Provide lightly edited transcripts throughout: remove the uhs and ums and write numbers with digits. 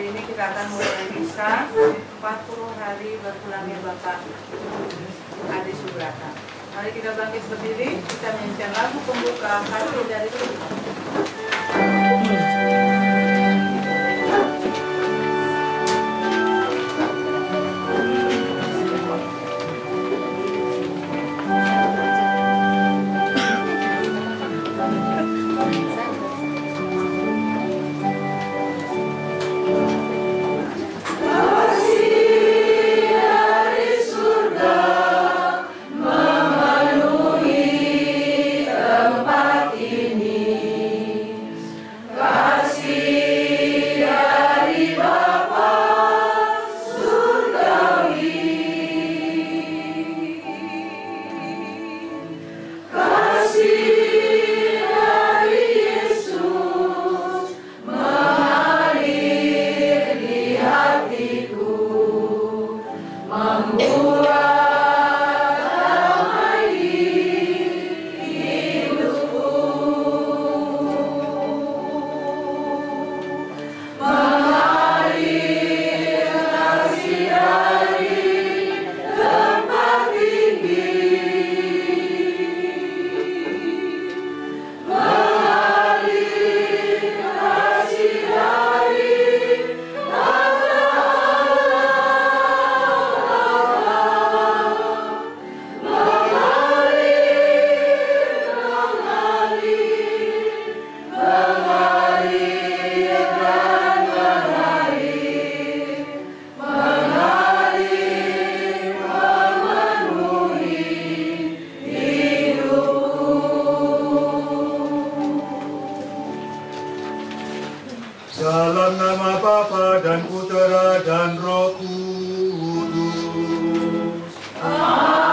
hari ini kita akan mulai misa 40 hari berpulangnya Bapak Adi Subrata. Mari kita bangkit berdiri, kita nyanyikan lagu pembuka Hati dari Tuhan. Dalam nama Bapa dan Putera dan Roh Kudus. Amin.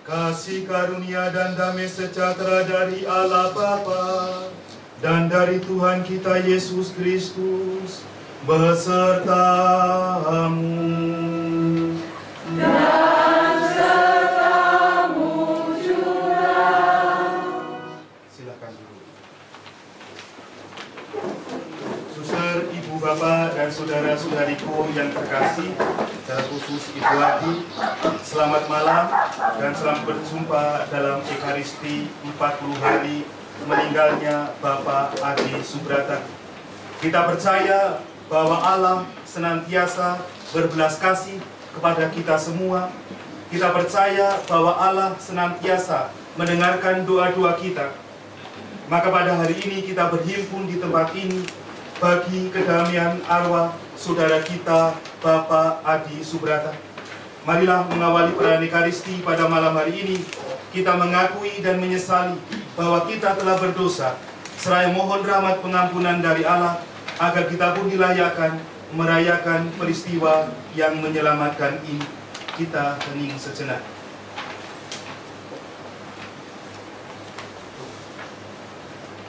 Kasih karunia dan damai sejahtera dari Allah Bapa dan dari Tuhan kita Yesus Kristus besertamu. Bapak dan saudara-saudariku yang terkasih, secara khusus Ibu Adi, selamat malam dan selamat berjumpa dalam Ekaristi 40 hari meninggalnya Bapak Adi Subrata. Kita percaya bahwa Allah senantiasa berbelas kasih kepada kita semua. Kita percaya bahwa Allah senantiasa mendengarkan doa-doa kita. Maka pada hari ini kita berhimpun di tempat ini bagi kedamaian arwah saudara kita Bapak Adi Subrata. Marilah mengawali perayaan Ekaristi pada malam hari ini. Kita mengakui dan menyesali bahwa kita telah berdosa, seraya mohon rahmat pengampunan dari Allah agar kita pun dilayakkan merayakan peristiwa yang menyelamatkan ini. Kita hening sejenak.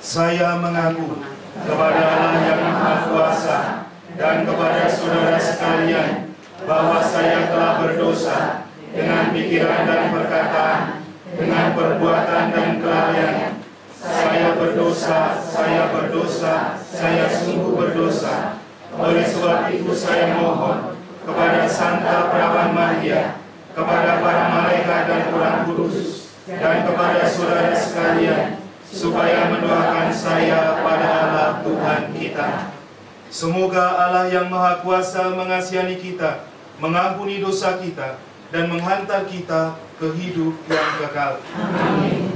Saya mengaku kepada Allah yang Maha Kuasa dan kepada saudara sekalian bahwa saya telah berdosa dengan pikiran dan perkataan, dengan perbuatan dan kelalaian. Saya berdosa, saya sungguh berdosa. Oleh sebab itu saya mohon kepada Santa Perawan Maria, kepada para malaikat dan orang kudus, dan kepada saudara sekalian, supaya mendoakan saya pada Allah Tuhan kita. Semoga Allah yang Maha Kuasa mengasihani kita, mengampuni dosa kita, dan menghantar kita ke hidup yang kekal. Amin.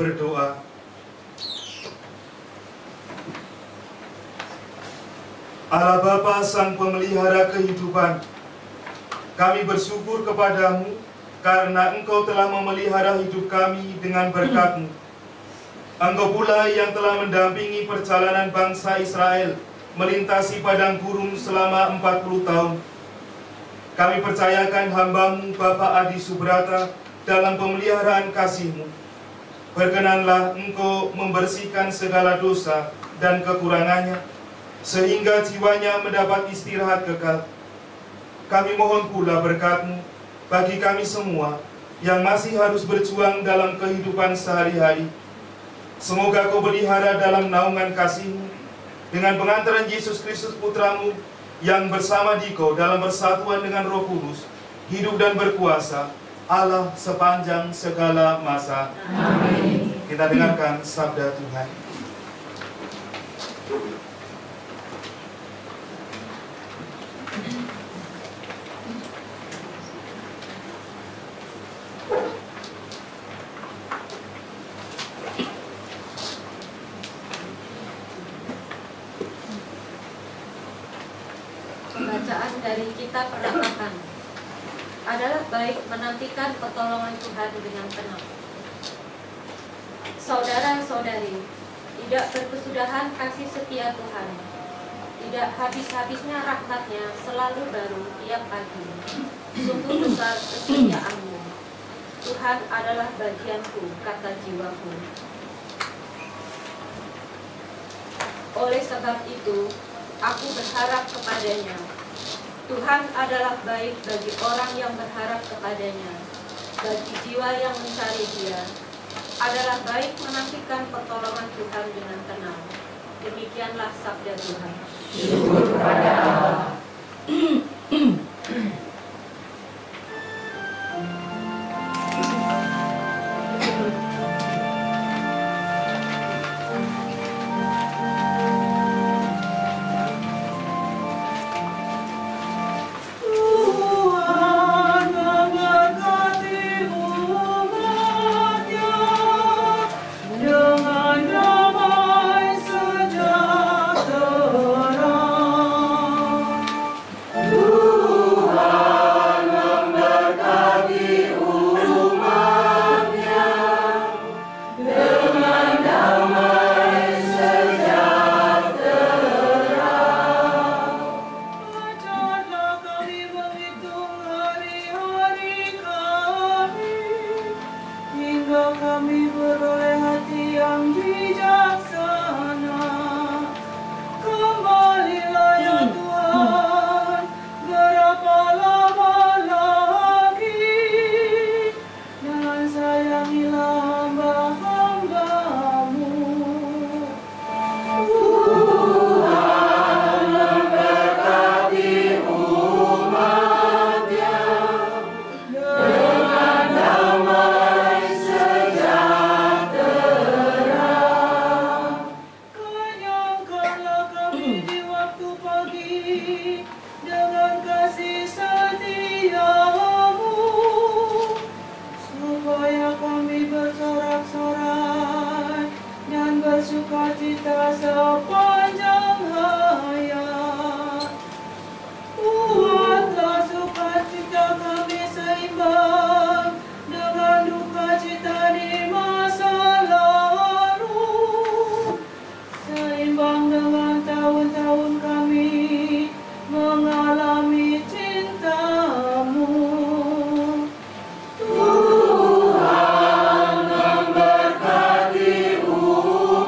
berdoa. Allah Bapa Sang Pemelihara kehidupan, kami bersyukur kepadamu karena Engkau telah memelihara hidup kami dengan berkat-Mu. Engkau pula yang telah mendampingi perjalanan bangsa Israel melintasi padang gurun selama 40 tahun. Kami percayakan hamba-Mu Bapak Adi Subrata dalam pemeliharaan kasih-Mu. Berkenanlah Engkau membersihkan segala dosa dan kekurangannya, sehingga jiwanya mendapat istirahat kekal. Kami mohon pula berkat-Mu bagi kami semua yang masih harus berjuang dalam kehidupan sehari-hari. Semoga Kau pelihara dalam naungan kasih-Mu dengan pengantaran Yesus Kristus Putra-Mu yang bersama Dikau dalam persatuan dengan Roh Kudus, hidup dan berkuasa Allah sepanjang segala masa. Amin. Kita dengarkan sabda Tuhan. Pembacaan dari Kitab Perkatakan. Adalah baik menantikan pertolongan Tuhan dengan tenang. Saudara-saudari, tidak berkesudahan kasih setia Tuhan. Tidak habis-habisnya rahmat-Nya selalu baru tiap pagi. Sungguh besar kesetiaan-Mu. Tuhan adalah bagianku, kata jiwaku. Oleh sebab itu, aku berharap kepadanya. Tuhan adalah baik bagi orang yang berharap kepadanya. Bagi jiwa yang mencari Dia, adalah baik menantikan pertolongan Tuhan dengan tenang. Demikianlah sabda Tuhan. Syukur kepada Allah. Tuhan memberkati umat-Nya.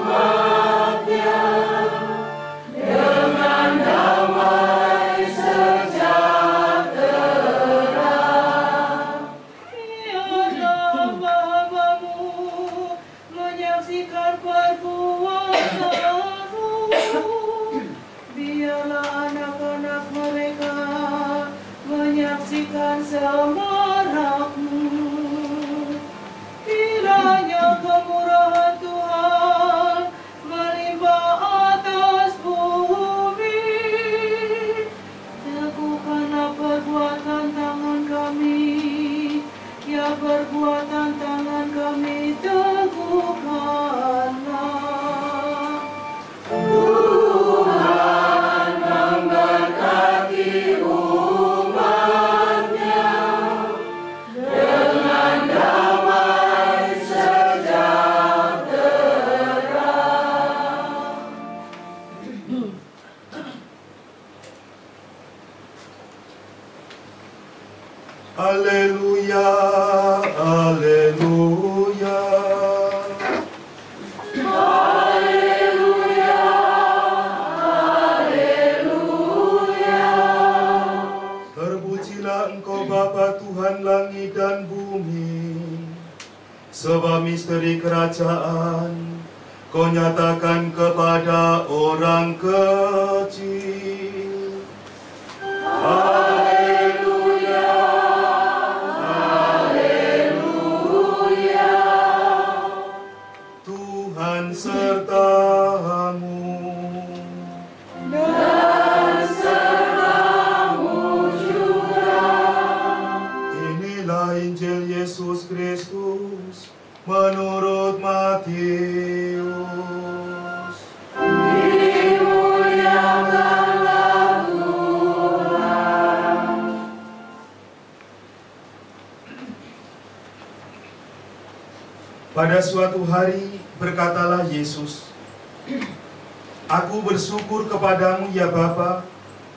Haleluya, haleluya. Haleluya, haleluya. Terpujilah Engkau Bapa Tuhan langit dan bumi, sebab misteri kerajaan Kau nyatakan kepada orang kecil. Haleluya, haleluya. Tuhan sertamu. Dan sertamu juga. Inilah Injil Yesus Kristus menurut Matius. Dimuliakanlah Tuhan. Pada suatu hari berkatalah Yesus, Aku bersyukur kepadamu ya Bapa,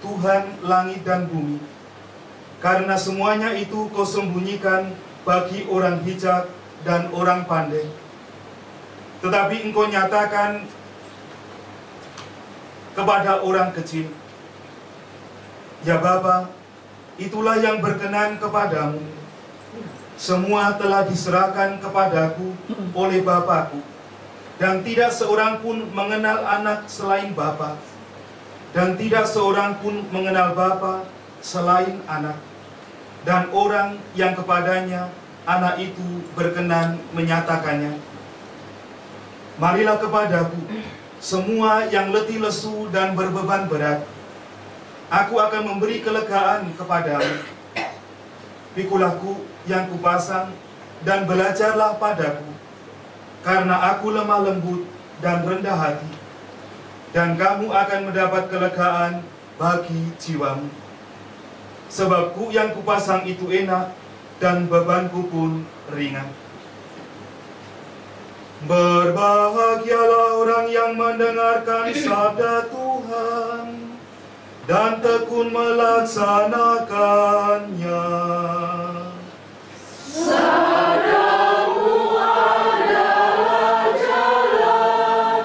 Tuhan langit dan bumi, karena semuanya itu Kau sembunyikan bagi orang bijak dan orang pandai, tetapi Engkau nyatakan kepada orang kecil. Ya Bapa, itulah yang berkenan kepadamu. Semua telah diserahkan kepadaku oleh Bapakku, dan tidak seorang pun mengenal anak selain Bapa, dan tidak seorang pun mengenal Bapa selain anak, dan orang yang kepadanya anak itu berkenan menyatakannya. Marilah kepadaku, semua yang letih lesu dan berbeban berat, aku akan memberi kelegaan kepadamu. Pikulah-Ku yang kupasang, dan belajarlah padaku, karena aku lemah lembut dan rendah hati, dan kamu akan mendapat kelegaan bagi jiwamu. Sebab yang kupasang itu enak, dan bebanku pun ringan. Berbahagialah orang yang mendengarkan sabda Tuhan dan tekun melaksanakannya. Sabdamu adalah jalan,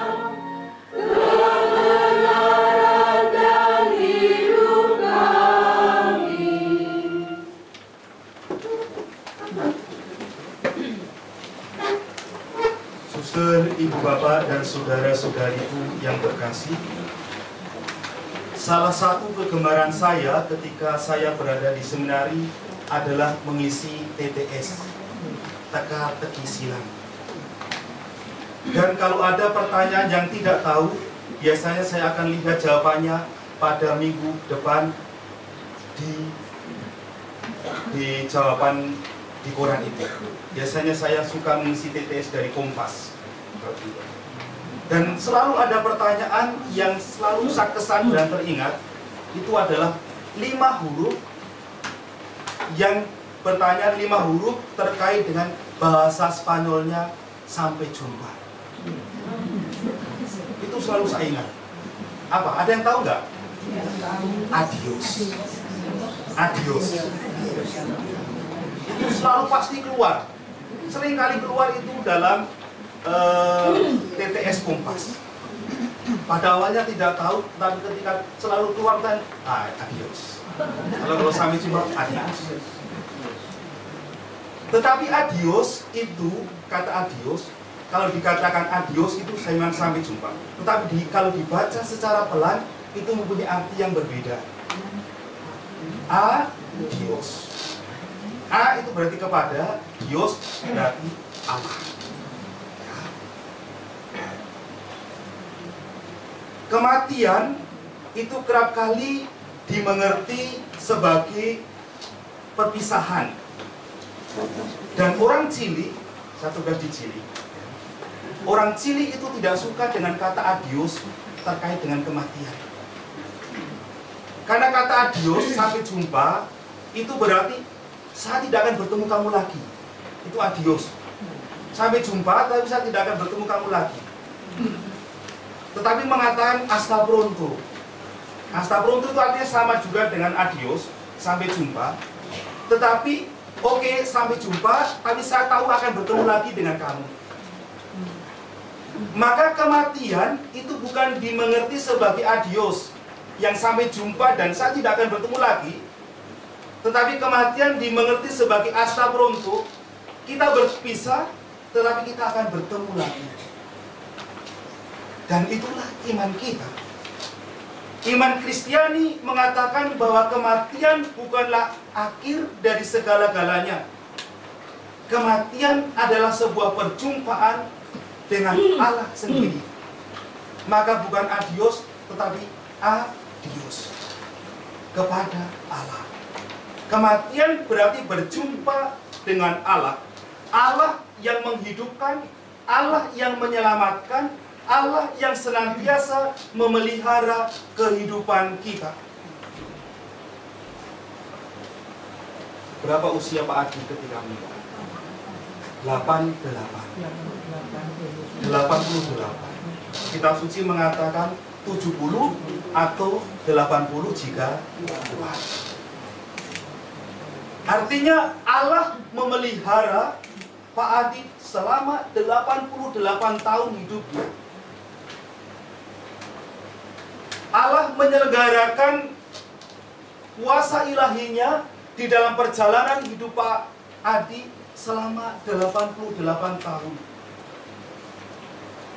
kebenaran dan hidup kami. Suster, ibu bapak, dan saudara-saudariku yang terkasih, salah satu kegemaran saya ketika saya berada di seminari adalah mengisi TTS, teka-teki silang. Dan kalau ada pertanyaan yang tidak tahu, biasanya saya akan lihat jawabannya pada minggu depan di jawaban di koran itu. Biasanya saya suka mengisi TTS dari Kompas. Dan selalu ada pertanyaan yang selalu kesan dan teringat. Itu adalah 5 huruf, yang pertanyaan 5 huruf terkait dengan bahasa Spanyolnya sampai jumpa. Itu selalu saya ingat. Apa? Ada yang tahu nggak? Adios. Adios. Itu selalu pasti keluar. Sering kali keluar itu dalam TTS Kompas. Pada awalnya tidak tahu, tapi ketika selalu keluar kan, adios. Kalau sampai jumpa, adios. Tetapi adios itu, kata adios, kalau dikatakan adios itu sampai jumpa. Tetapi kalau dibaca secara pelan, itu mempunyai arti yang berbeda. Adios. A itu berarti kepada, Dios berarti Allah. Kematian itu kerap kali dimengerti sebagai perpisahan. Dan orang Chili, saya tugas di Chili, orang Chili itu tidak suka dengan kata adios terkait dengan kematian. Karena kata adios, sampai jumpa, itu berarti saya tidak akan bertemu kamu lagi. Itu adios. Sampai jumpa, tapi saya tidak akan bertemu kamu lagi. Tetapi mengatakan hasta pronto. Hasta pronto itu artinya sama juga dengan adios, sampai jumpa. Tetapi, oke, sampai jumpa, tapi saya tahu akan bertemu lagi dengan kamu. Maka kematian itu bukan dimengerti sebagai adios, yang sampai jumpa dan saya tidak akan bertemu lagi. Tetapi kematian dimengerti sebagai asta pronto, kita berpisah, tetapi kita akan bertemu lagi. Dan itulah iman kita. Iman Kristiani mengatakan bahwa kematian bukanlah akhir dari segala-galanya. Kematian adalah sebuah perjumpaan dengan Allah sendiri. Maka bukan adios, tetapi adios kepada Allah. Kematian berarti berjumpa dengan Allah. Allah yang menghidupkan, Allah yang menyelamatkan, Allah yang senantiasa memelihara kehidupan kita. Berapa usia Pak Adi ketika menikah? 88. Kitab suci mengatakan 70 atau 80 jika kuat. Artinya Allah memelihara Pak Adi selama 88 tahun hidupnya. Allah menyelenggarakan kuasa ilahinya di dalam perjalanan hidup Pak Adi selama 88 tahun.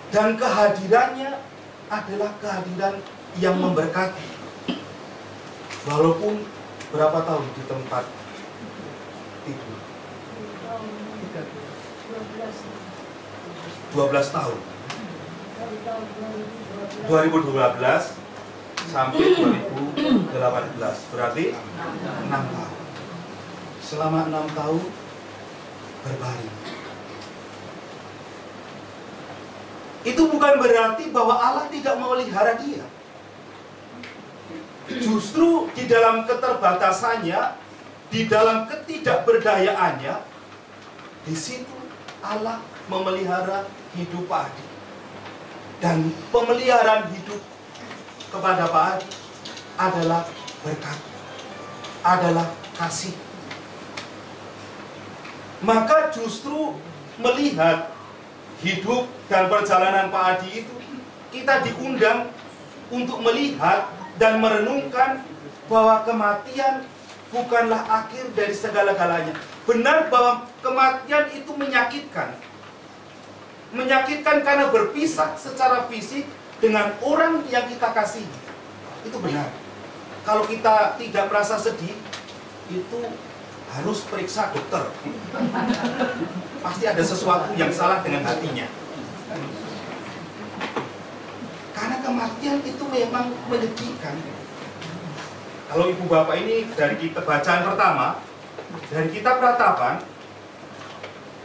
Dan kehadirannya adalah kehadiran yang memberkati. Walaupun berapa tahun di tempat itu? 12 tahun. 2012 sampai 2018, berarti 6 tahun. Selama 6 tahun berbaring. Itu bukan berarti bahwa Allah tidak memelihara dia. Justru di dalam keterbatasannya, di dalam ketidakberdayaannya, di situ Allah memelihara hidup Pak Adi. Dan pemeliharaan hidup kepada Pak Adi adalah berkat, adalah kasih. Maka justru melihat hidup dan perjalanan Pak Adi itu, kita diundang untuk melihat dan merenungkan bahwa kematian bukanlah akhir dari segala-galanya. Benar bahwa kematian itu menyakitkan. Menyakitkan karena berpisah secara fisik dengan orang yang kita kasihi. Itu benar. Kalau kita tidak merasa sedih, itu harus periksa dokter. Pasti ada sesuatu yang salah dengan hatinya. Karena kematian itu memang menyedihkan. Kalau ibu bapak ini dari kita bacaan pertama, dari kitab Ratapan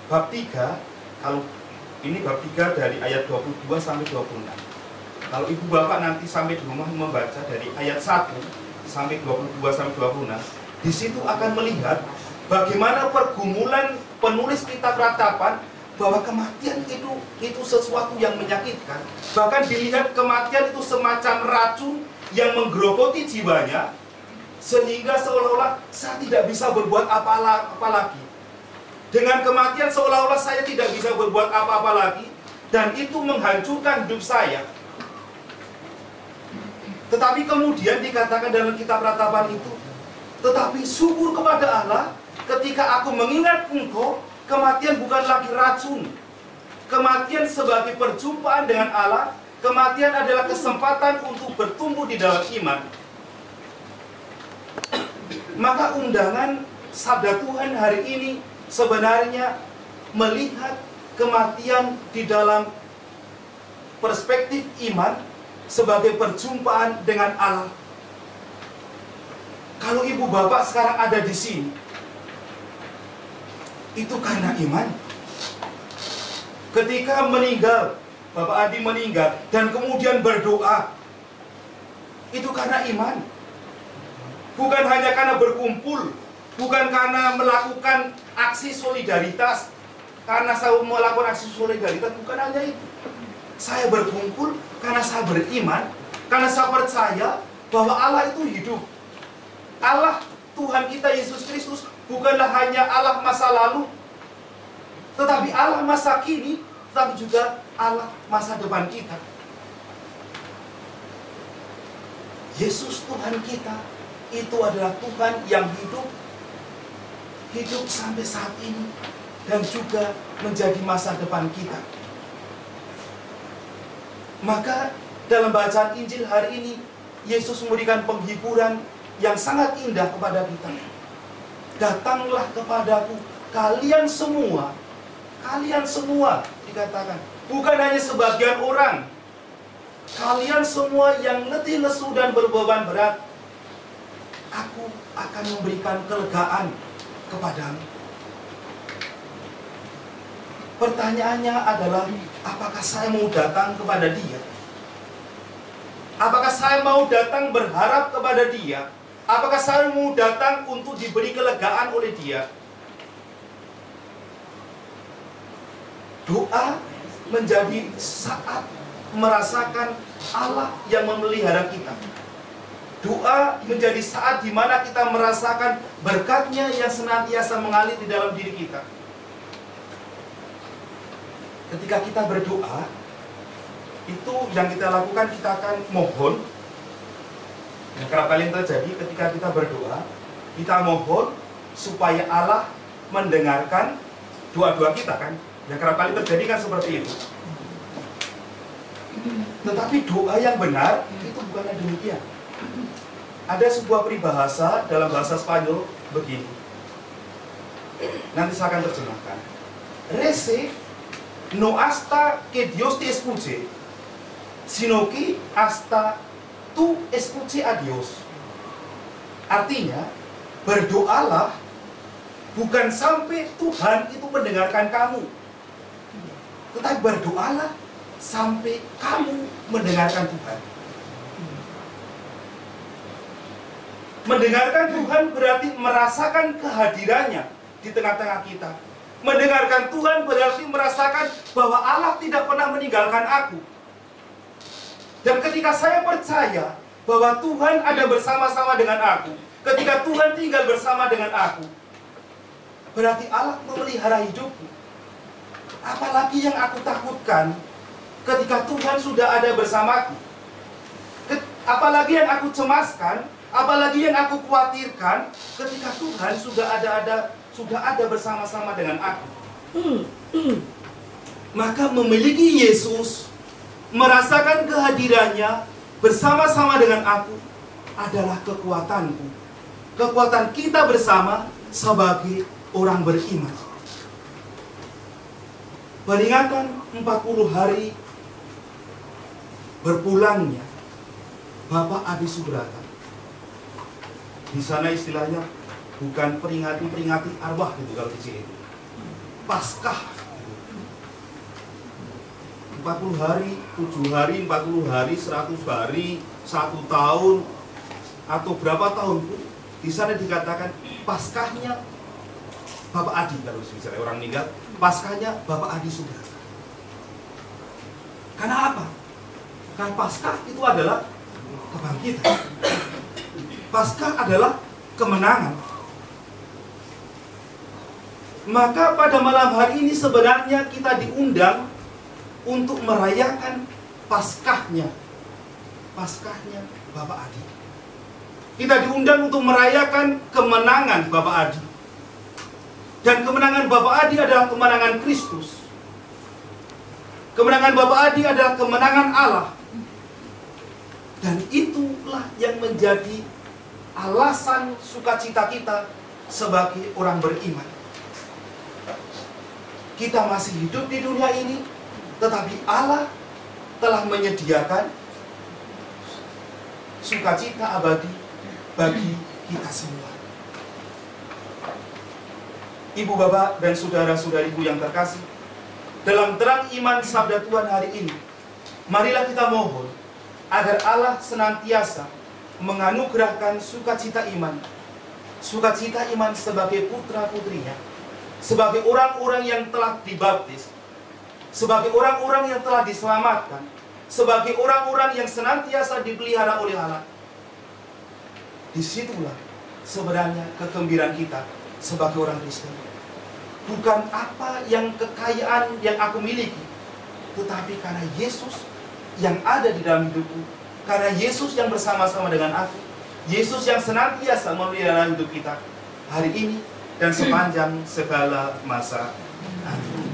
bab 3, kalau ini bab 3 dari ayat 22 sampai 26. Kalau ibu bapak nanti sampai di rumah membaca dari ayat 1 sampai 22 sampai 26, di situ akan melihat bagaimana pergumulan penulis kitab Ratapan bahwa kematian itu sesuatu yang menyakitkan. Bahkan dilihat kematian itu semacam racun yang menggerogoti jiwanya, sehingga seolah-olah saya tidak bisa berbuat apa-apa lagi. Dengan kematian seolah-olah saya tidak bisa berbuat apa-apa lagi, dan itu menghancurkan hidup saya. Tetapi kemudian dikatakan dalam kitab Ratapan itu, tetapi syukur kepada Allah, ketika aku mengingat engkau, kematian bukan lagi racun. Kematian sebagai perjumpaan dengan Allah, kematian adalah kesempatan untuk bertumbuh di dalam iman. Maka undangan sabda Tuhan hari ini sebenarnya melihat kematian di dalam perspektif iman sebagai perjumpaan dengan Allah. Kalau ibu bapak sekarang ada di sini, itu karena iman. Ketika meninggal, Bapak Adi meninggal dan kemudian berdoa, itu karena iman. Bukan hanya karena berkumpul, bukan karena melakukan aksi solidaritas. Karena saya melakukan aksi solidaritas, bukan hanya itu. Saya berkumpul karena saya beriman, karena saya percaya bahwa Allah itu hidup. Allah, Tuhan kita Yesus Kristus, bukanlah hanya Allah masa lalu, tetapi Allah masa kini, tetapi juga Allah masa depan kita. Yesus Tuhan kita itu adalah Tuhan yang hidup sampai saat ini, dan juga menjadi masa depan kita. Maka dalam bacaan Injil hari ini, Yesus memberikan penghiburan yang sangat indah kepada kita. Datanglah kepadaku kalian semua dikatakan, bukan hanya sebagian orang. Kalian semua yang letih lesu dan berbeban berat, aku akan memberikan kelegaan kepadamu. Pertanyaannya adalah, apakah saya mau datang kepada Dia? Apakah saya mau datang berharap kepada Dia? Apakah saya mau datang untuk diberi kelegaan oleh Dia? Doa menjadi saat merasakan Allah yang memelihara kita. Doa menjadi saat di mana kita merasakan berkat-Nya yang senantiasa mengalir di dalam diri kita. Ketika kita berdoa, itu yang kita lakukan, kita akan mohon. Yang kerap kali terjadi ketika kita berdoa, kita mohon supaya Allah mendengarkan doa-doa kita, kan? Yang kerap kali terjadi kan seperti itu. Tetapi doa yang benar itu bukanlah demikian. Ada sebuah peribahasa dalam bahasa Spanyol begini. Nanti saya akan terjemahkan. Rece no hasta que Dios te escuche, sino que hasta tú escuche a Dios. Artinya, berdoalah bukan sampai Tuhan itu mendengarkan kamu, tetapi berdoalah sampai kamu mendengarkan Tuhan. Mendengarkan Tuhan berarti merasakan kehadirannya di tengah-tengah kita. Mendengarkan Tuhan berarti merasakan bahwa Allah tidak pernah meninggalkan aku. Dan ketika saya percaya bahwa Tuhan ada bersama-sama dengan aku, ketika Tuhan tinggal bersama dengan aku, berarti Allah memelihara hidupku. Apalagi yang aku takutkan ketika Tuhan sudah ada bersamaku. Apalagi yang aku cemaskan, apalagi yang aku khawatirkan ketika Tuhan sudah ada bersama-sama dengan aku. Maka memiliki Yesus, merasakan kehadirannya bersama-sama dengan aku adalah kekuatanku. Kekuatan kita bersama sebagai orang beriman. Peringatan 40 hari berpulangnya Bapak Adi Subrata. Di sana istilahnya bukan peringati arwah gitu kalau di sini. Paskah. 40 hari, 7 hari, 40 hari, 100 hari, 1 tahun, atau berapa tahun pun, di sana dikatakan Paskahnya Bapak Adi, kalau bicara orang meninggal, Paskahnya Bapak Adi Subrata. Karena apa? Karena Paskah itu adalah kebangkitan. Paskah adalah kemenangan. Maka pada malam hari ini sebenarnya kita diundang untuk merayakan Paskahnya Bapak Adi. Kita diundang untuk merayakan kemenangan Bapak Adi. Dan kemenangan Bapak Adi adalah kemenangan Kristus. Kemenangan Bapak Adi adalah kemenangan Allah. Dan itulah yang menjadi alasan sukacita kita sebagai orang beriman. Kita masih hidup di dunia ini, tetapi Allah telah menyediakan sukacita abadi bagi kita semua. Ibu, bapak, dan saudara-saudariku yang terkasih, dalam terang iman sabda Tuhan hari ini, marilah kita mohon agar Allah senantiasa menganugerahkan sukacita iman sebagai putra-putrinya, sebagai orang-orang yang telah dibaptis, sebagai orang-orang yang telah diselamatkan, sebagai orang-orang yang senantiasa dipelihara oleh Allah. Disitulah sebenarnya kegembiraan kita sebagai orang Kristen. Bukan apa yang kekayaan yang aku miliki, tetapi karena Yesus yang ada di dalam hidupku, karena Yesus yang bersama-sama dengan aku, Yesus yang senantiasa memelihara hidup kita hari ini dan sepanjang segala masa. Amin.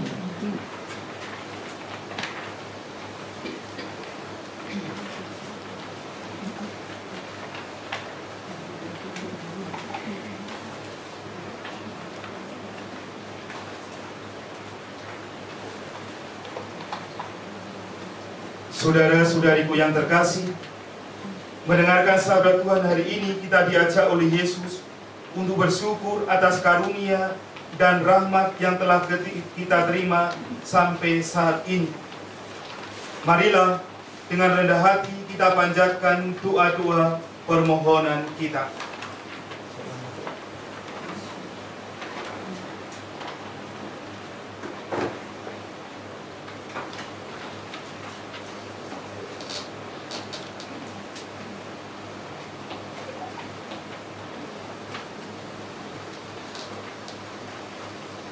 Saudara-saudariku yang terkasih, mendengarkan sabda Tuhan hari ini kita diajak oleh Yesus untuk bersyukur atas karunia dan rahmat yang telah kita terima sampai saat ini. Marilah dengan rendah hati kita panjatkan doa-doa permohonan kita.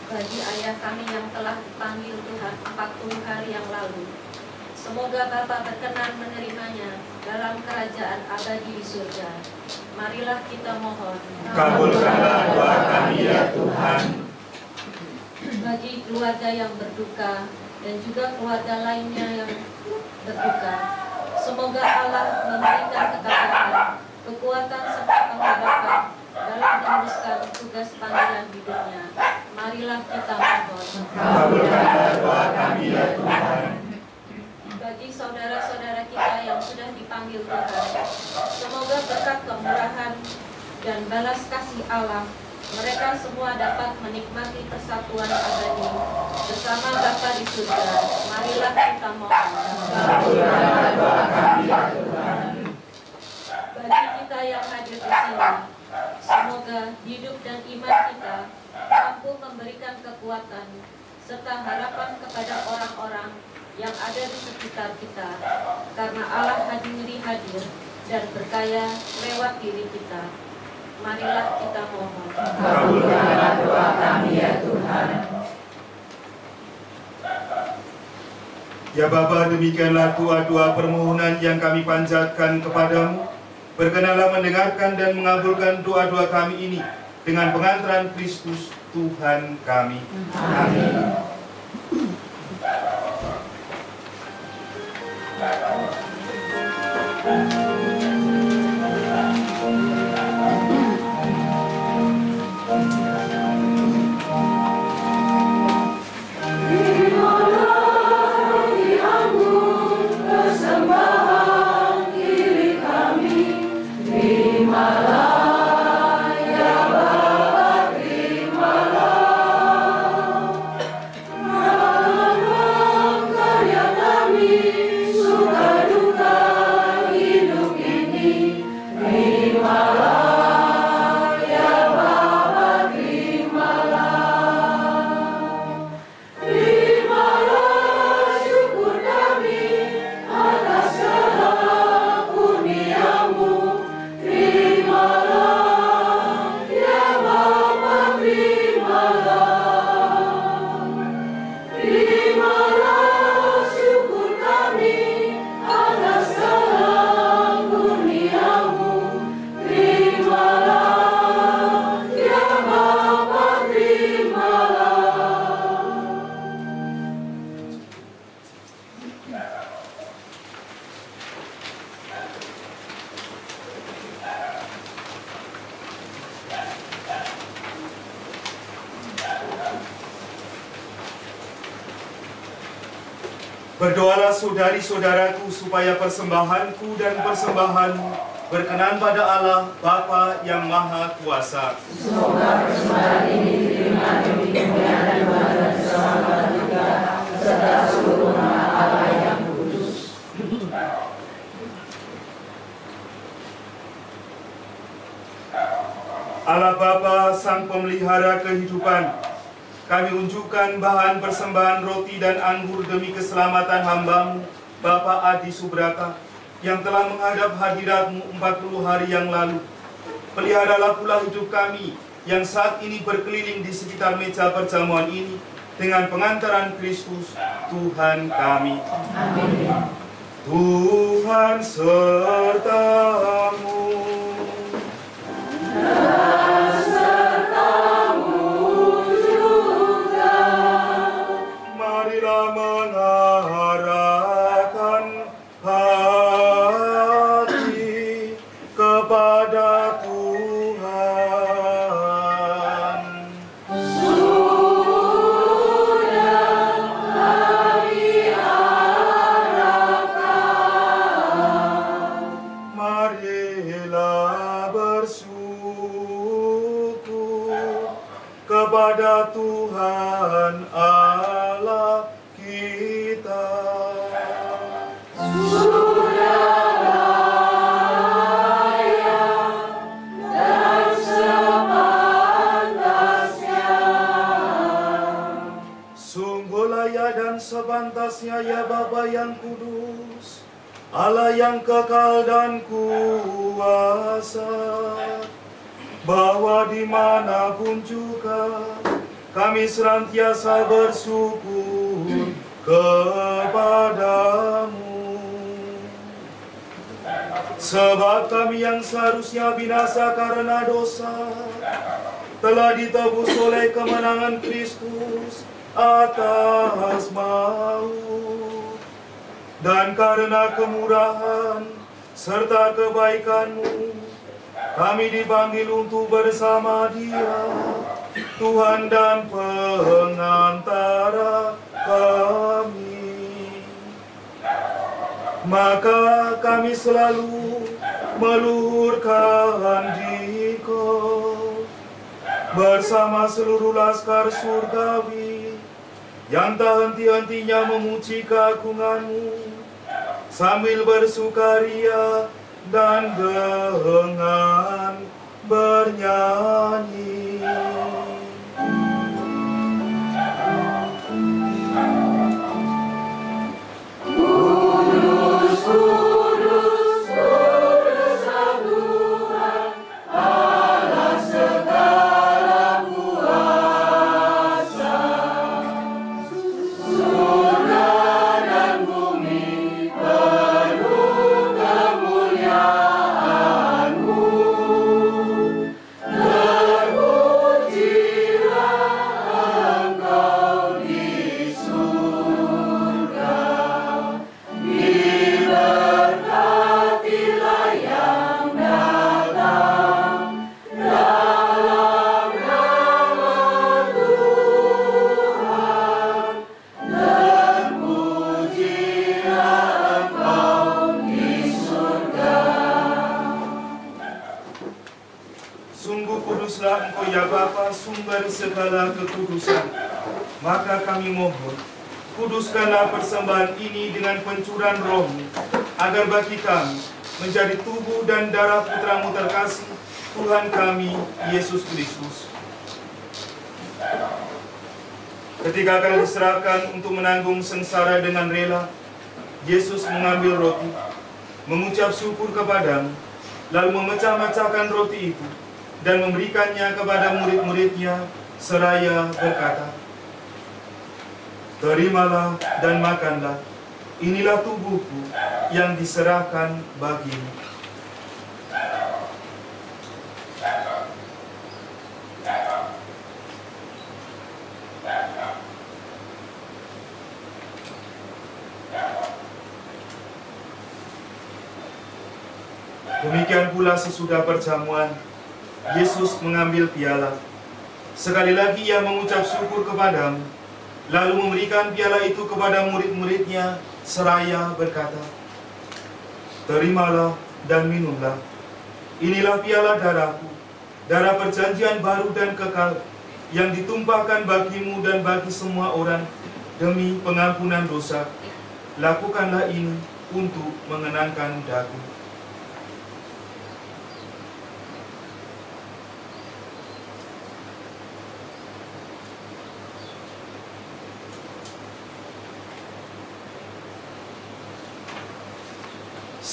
Bagi ayah kami yang telah dipanggil Tuhan 40 hari yang lalu, semoga Bapa berkenan menerimanya dalam kerajaan abadi di surga. Marilah kita mohon. Kabulkanlah doa kami ya Tuhan. Bagi keluarga yang berduka dan juga keluarga lainnya yang berduka, semoga Allah memberikan ketabahan, kekuatan serta pengharapan dalam meneruskan tugas panggilan hidupnya. Marilah kita mohon. Kabulkanlah doa kami ya Tuhan. Bagi saudara-saudara kita yang sudah dipanggil Tuhan, semoga berkat kemurahan dan balas kasih Allah, mereka semua dapat menikmati persatuan abadi bersama Bapa di surga. Marilah kita mohon. Kabulkanlah doa kami ya Tuhan. Bagi kita yang hadir di sini, semoga hidup dan iman kita mampu memberikan kekuatan serta harapan kepada orang-orang yang ada di sekitar kita, karena Allah hadir dan berkaya lewat diri kita. Marilah kita mohon. Kabulkanlah doa kami ya Tuhan. Ya Bapa, demikianlah doa-doa permohonan yang kami panjatkan kepadamu. Berkenanlah mendengarkan dan mengabulkan doa-doa kami ini dengan pengantaran Kristus Tuhan kami. Amin. Berdoalah saudari-saudaraku supaya persembahanku dan persembahanmu berkenan pada Allah Bapa yang Maha Kuasa. Semoga persembahan ini diterima demi kemuliaan dan bahagia bersama kita serta seluruh nama Allah yang kudus. Allah Bapa, Sang Pemelihara kehidupan, kami unjukkan bahan persembahan roti dan anggur demi keselamatan hamba-Mu, Bapak Adi Subrata, yang telah menghadap hadirat-Mu 40 hari yang lalu. Peliharalah pula hidup kami, yang saat ini berkeliling di sekitar meja perjamuan ini dengan pengantaran Kristus Tuhan kami. Amin. Tuhan sertamu. Marilah mengarahkan hati kepada Tuhan. Marilah bersyukur kepada Tuhan Allah kita. Sungguh layak dan sepantasnya ya Bapa yang kudus, Allah yang kekal dan kuasa, bahwa dimanapun juga kami senantiasa bersyukur kepadamu. Sebab kami yang seharusnya binasa karena dosa telah ditebus oleh kemenangan Kristus atas maut. Dan karena kemurahan serta kebaikan-Mu, kami dipanggil untuk bersama Dia, Tuhan dan pengantara kami. Maka kami selalu meluhurkan Dikau bersama seluruh laskar surgawi yang tak henti-hentinya memuji keagungan-Mu sambil bersukaria dan dengan bernyanyi. Kudus, kudus, kudus Tuhan, Allah segala kuasa. Surga dan bumi penuh kemuliaan-Mu. Terpujilah Engkau di surga. Diberkatilah yang datang dalam nama Tuhan. Terpujilah Engkau di surga. Sungguh kuduslah Engkau ya Bapa, sumber segala kekudusan. Maka kami mohon, kuduskanlah persembahan ini dengan pencurahan Roh-Mu, agar bagi kami menjadi tubuh dan darah Putra-Mu terkasih, Tuhan kami, Yesus Kristus. Ketika akan diserahkan untuk menanggung sengsara dengan rela, Yesus mengambil roti, mengucap syukur kepadamu, lalu memecah-mecahkan roti itu, dan memberikannya kepada murid-muridnya, seraya berkata, "Terimalah dan makanlah, inilah tubuhku yang diserahkan bagimu." Demikian pula sesudah perjamuan, Yesus mengambil piala. Sekali lagi Ia mengucap syukur kepadamu, lalu memberikan piala itu kepada murid-muridnya, seraya berkata, "Terimalah dan minumlah. Inilah piala darahku, darah perjanjian baru dan kekal, yang ditumpahkan bagimu dan bagi semua orang demi pengampunan dosa. Lakukanlah ini untuk mengenangkan daku."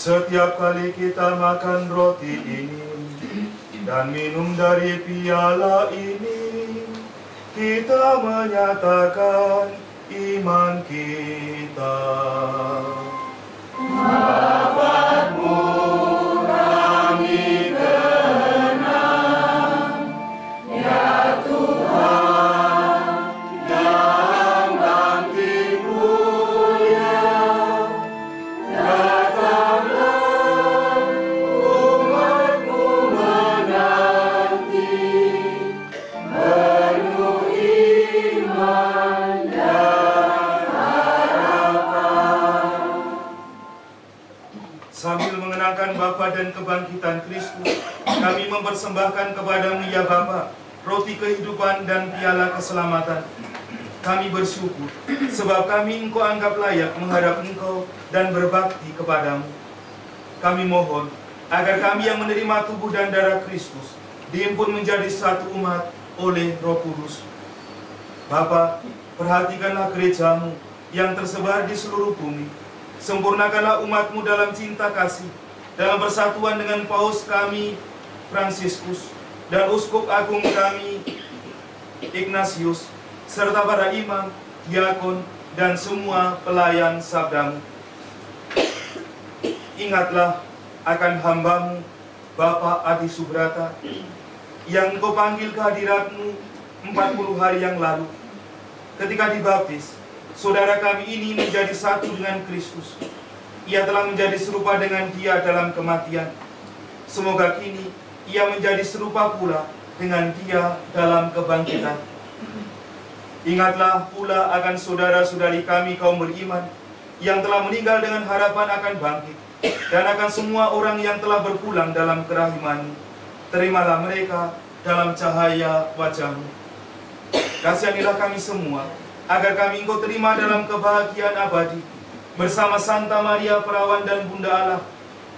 Setiap kali kita makan roti ini dan minum dari piala ini, kita menyatakan iman kita. Bapa-Mu kami kenal, ya Tuhan yang bangkit mulia, datanglah umat-Mu menanti, penuh iman dan harapan. Sambil mengenangkan Bapa dan kebangkitan Kristus, kami mempersembahkan kepadamu ya Bapa, roti kehidupan dan piala keselamatan. Kami bersyukur, sebab kami Engkau anggap layak menghadap Engkau dan berbakti kepadamu. Kami mohon, agar kami yang menerima tubuh dan darah Kristus, dihimpun menjadi satu umat oleh Roh Kudus. Bapa, perhatikanlah gerejamu yang tersebar di seluruh bumi. Sempurnakanlah umat-Mu dalam cinta kasih, dalam persatuan dengan Paus kami, Fransiskus, dan Uskup Agung kami, Ignatius, serta para imam, diakon, dan semua pelayan sabda-Mu. Ingatlah akan hamba-Mu, Bapak Adi Subrata, yang Engkau panggil ke hadirat-Mu 40 hari yang lalu. Ketika dibaptis, saudara kami ini menjadi satu dengan Kristus. Ia telah menjadi serupa dengan Dia dalam kematian. Semoga kini ia menjadi serupa pula dengan Dia dalam kebangkitan. Ingatlah pula akan saudara-saudari kami kaum beriman yang telah meninggal dengan harapan akan bangkit, dan akan semua orang yang telah berpulang dalam kerahiman-Mu. Terimalah mereka dalam cahaya wajah-Mu. Kasihanilah kami semua, agar kami Engkau terima dalam kebahagiaan abadi, bersama Santa Maria Perawan dan Bunda Allah,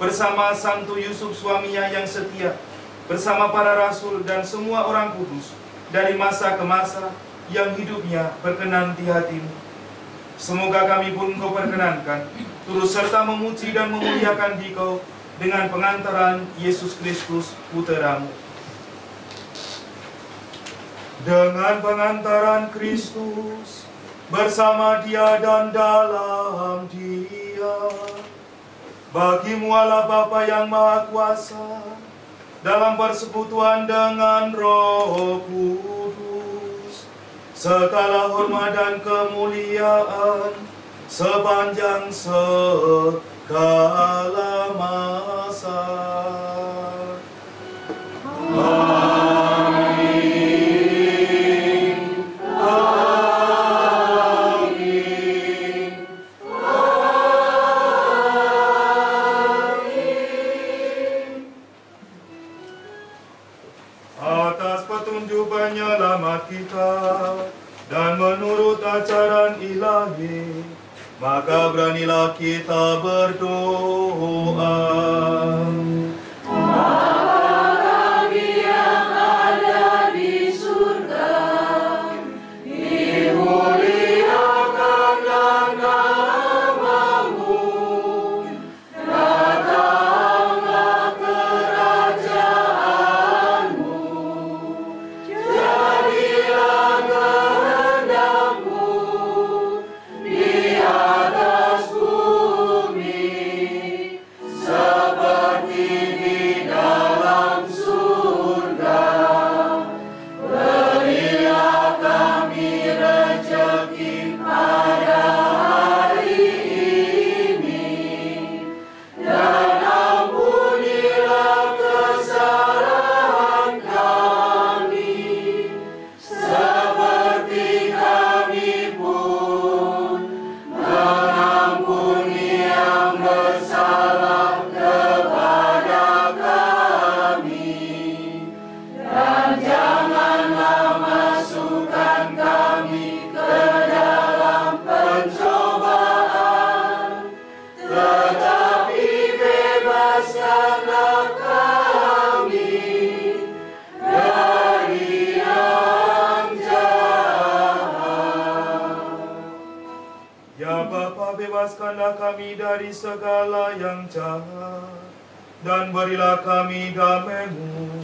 bersama Santo Yusuf suaminya yang setia, bersama para rasul dan semua orang kudus, dari masa ke masa, yang hidupnya berkenan di hati-Mu. Semoga kami pun Engkau perkenankan, turut serta memuji dan memuliakan Dikau, dengan pengantaran Yesus Kristus, Putra-Mu. Dengan pengantaran Kristus, bersama Dia dan dalam Dia, bagi-Mu Allah Bapa yang Maha Kuasa, dalam persekutuan dengan Roh Kudus, segala hormat dan kemuliaan sepanjang segala masa. Penyelamat kita dan menurut ajaran ilahi, maka beranilah kita berdoa. Bapa kami yang ada di surga, dimuliakanlah nama-Mu, datanglah kerajaan-Mu, jadilah kehendak-Mu di atas bumi seperti di dalam surga. Berilah kami rezeki pada hari ini, dan ampunilah kesalahan kami, seperti kami pun mengampuni yang bersalah kepada kami. Dan janganlah masukkan kami ke dalam pencobaan, tetapi bebaskanlah kami dari yang jahat. Ya Bapa, bebaskanlah kami dari segala yang jahat, dan berilah kami damai-Mu,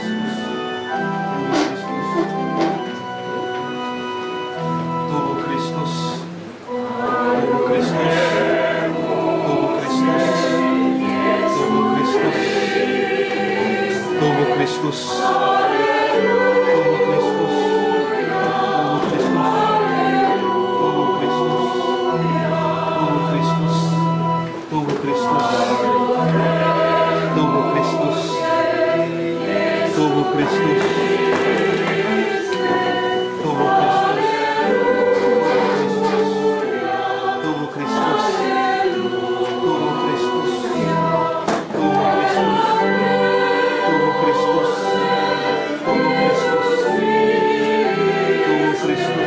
Kristus. Tubuh Kristus. Tubuh Kristus. Tubuh Kristus. Tubuh Kristus. Tubuh Kristus. Tubuh Kristus. Tubuh Kristus. Tubuh Kristus. Tubuh Kristus. Tubuh Kristus. Tubuh Kristus. Tubuh Kristus. Tubuh Kristus. Tubuh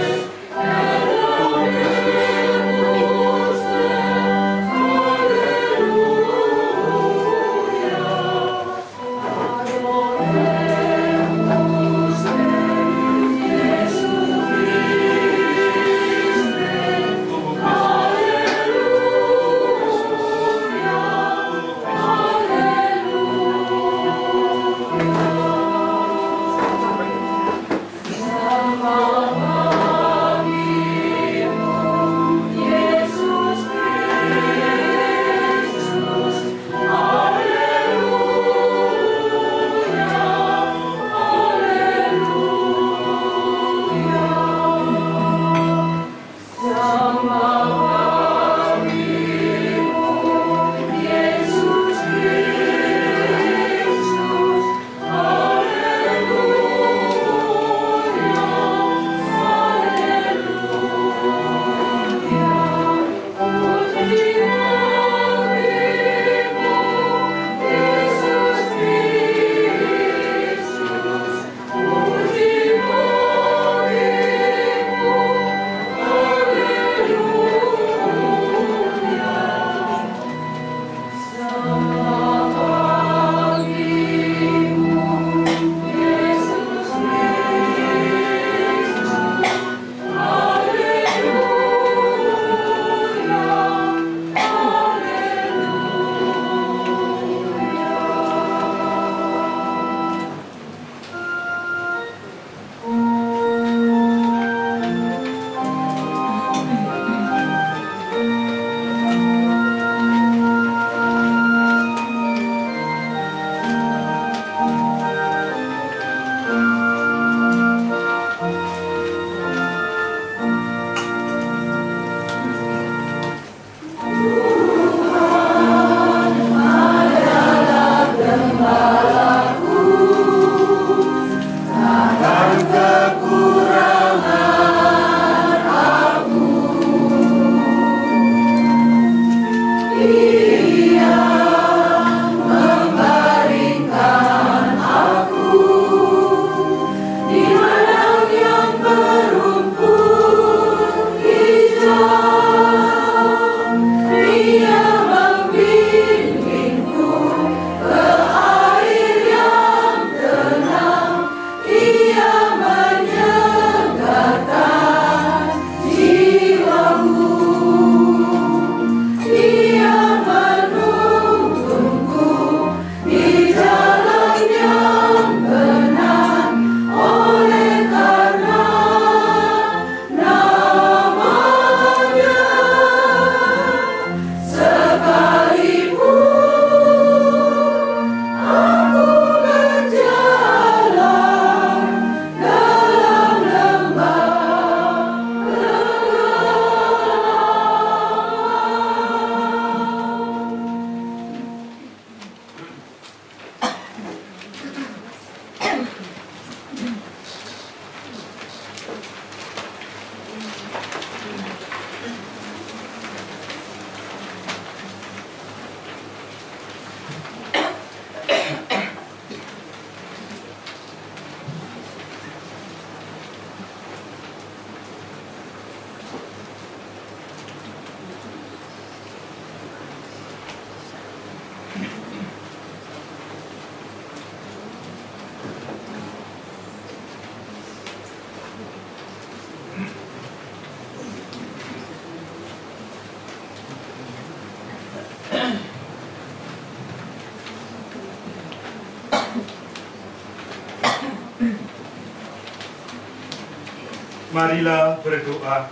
Marilah berdoa.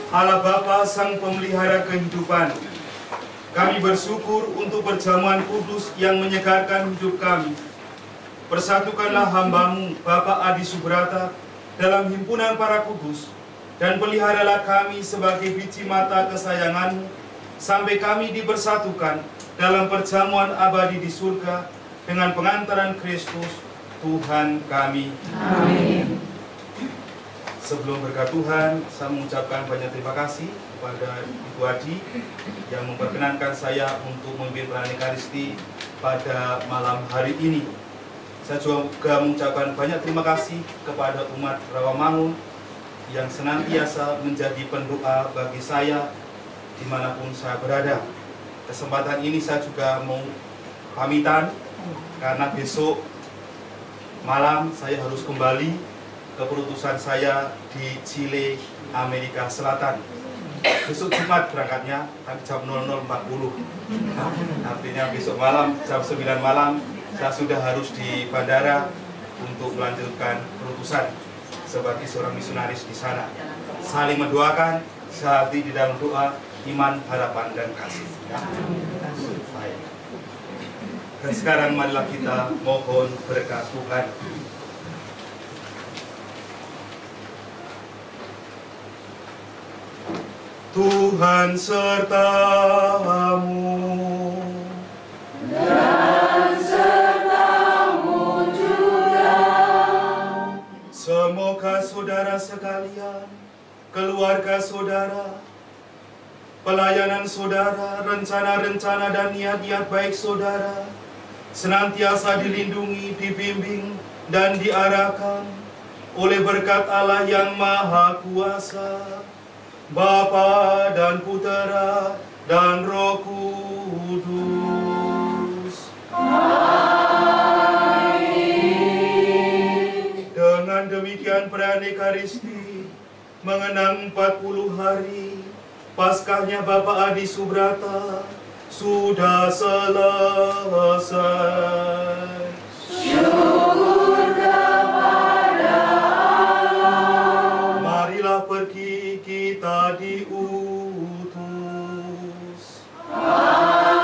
Allah Bapa Sang Pemelihara kehidupan, Kami bersyukur untuk perjamuan kudus yang menyegarkan hidup kami. Persatukanlah hamba-Mu, Bapak Adi Subrata, dalam himpunan para kudus, dan peliharalah kami sebagai biji mata kesayangan-Mu, sampai kami dipersatukan dalam perjamuan abadi di surga, dengan pengantaran Kristus, Tuhan kami. Amin. Sebelum berkat Tuhan, saya mengucapkan banyak terima kasih kepada Ibu Adi yang memperkenankan saya untuk memimpin perayaan Ekaristi pada malam hari ini. Saya juga mengucapkan banyak terima kasih kepada umat Rawamangun yang senantiasa menjadi pendoa bagi saya dimanapun saya berada. Kesempatan ini saya juga mau pamitan karena besok malam saya harus kembali ke perutusan saya di Chile, Amerika Selatan. Besok Jumat berangkatnya, tapi jam 00.40. Artinya besok malam, jam 9 malam, saya sudah harus di bandara untuk melanjutkan perutusan sebagai seorang misionaris di sana. Saling mendoakan, sehati di dalam doa, iman, harapan, dan kasih. Ya. Baik. Dan sekarang marilah kita mohon berkat Tuhan. Tuhan sertamu Dan sertamu juga. Semoga saudara sekalian, keluarga saudara, pelayanan saudara, rencana-rencana dan niat-niat baik saudara senantiasa dilindungi, dibimbing, dan diarahkan oleh berkat Allah yang Maha Kuasa, Bapa dan Putera dan Roh Kudus. Amin. Dengan demikian perayaan Ekaristi mengenang 40 hari Paskahnya Bapak Adi Subrata sudah selesai. Syukur kepada Allah. Marilah pergi kita diutus. Amin.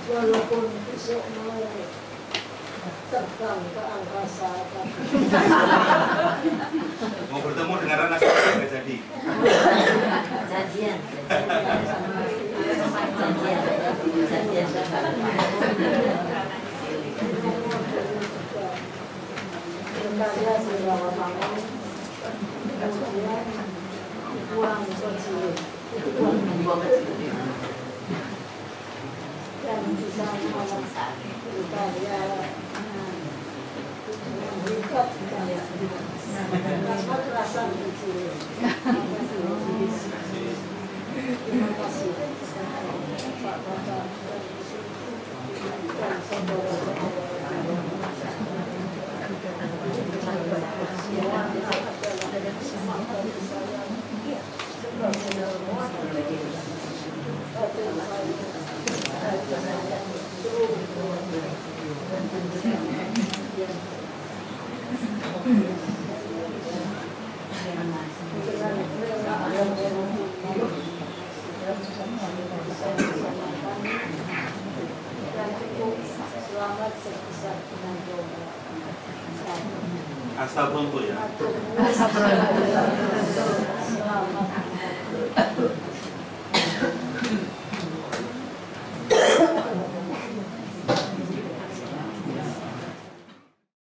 walaupun besok mau terbang ke angkasa. Mau bertemu dengan anak saya nggak jadi. Janjian. Berkarya sudah bangun, kemudian buang kecil, dan bisa berkarya mengikat tanpa terasa kecil. Terima kasih Pak Bapak dan saudara-saudara. Selamat sebesar dengan doa. Asta pronto ya. Selamat.